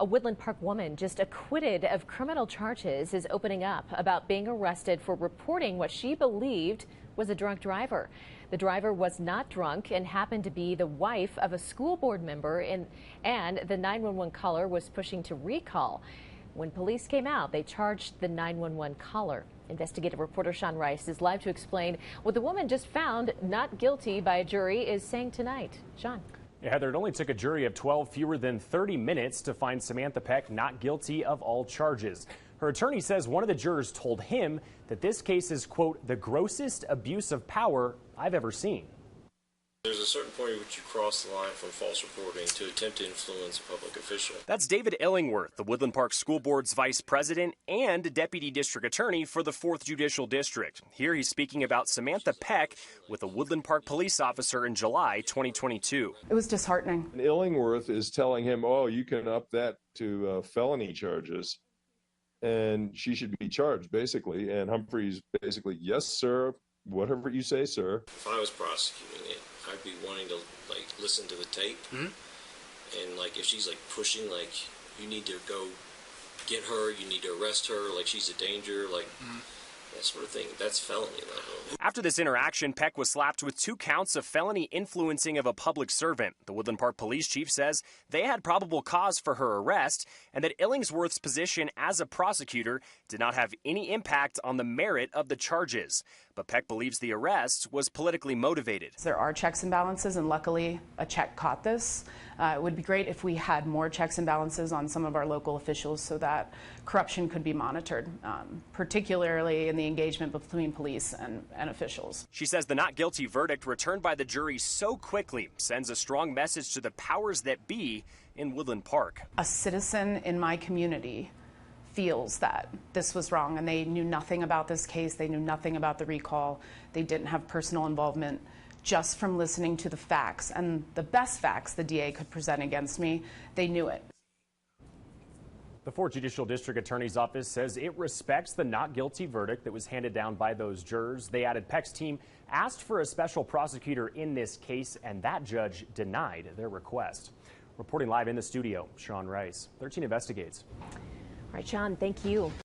A Woodland Park woman just acquitted of criminal charges is opening up about being arrested for reporting what she believed was a drunk driver. The driver was not drunk and happened to be the wife of a school board member, and the 911 caller was pushing to recall. When police came out, they charged the 911 caller. Investigative reporter Sean Rice is live to explain what the woman just found not guilty by a jury is saying tonight. Sean. Yeah, Heather, it only took a jury of 12 fewer than 30 minutes to find Samantha Peck not guilty of all charges. Her attorney says one of the jurors told him that this case is, quote, the grossest abuse of power I've ever seen. There's a certain point at which you cross the line from false reporting to attempt to influence a public official. That's David Illingworth, the Woodland Park School Board's vice president and deputy district attorney for the 4th Judicial District. Here he's speaking about Samantha Peck with a Woodland Park police officer in July 2022. It was disheartening. And Illingworth is telling him, oh, you can up that to felony charges, and she should be charged, basically. And Humphrey's basically, yes, sir, whatever you say, sir. If I was prosecuting it, I'd be wanting to listen to the tape, and if she's pushing, you need to go get her, you need to arrest her, she's a danger, that sort of thing. That's felony level. After this interaction, Peck was slapped with 2 counts of felony influencing of a public servant. The Woodland Park police chief says they had probable cause for her arrest and that Illingsworth's position as a prosecutor did not have any impact on the merit of the charges. But Peck believes the arrest was politically motivated. There are checks and balances, and luckily a check caught this. It would be great if we had more checks and balances on some of our local officials so that corruption could be monitored, particularly in the engagement between police and officials. She says the not guilty verdict returned by the jury so quickly sends a strong message to the powers that be in Woodland Park. A citizen in my community feels that this was wrong, and they knew nothing about this case. They knew nothing about the recall. They didn't have personal involvement. Just from listening to the facts, and the best facts the DA could present against me, they knew it. The 4th Judicial District Attorney's Office says it respects the not guilty verdict that was handed down by those jurors. They added Peck's team asked for a special prosecutor in this case, and that judge denied their request. Reporting live in the studio, Sean Rice, 13 Investigates. All right, Sean, thank you.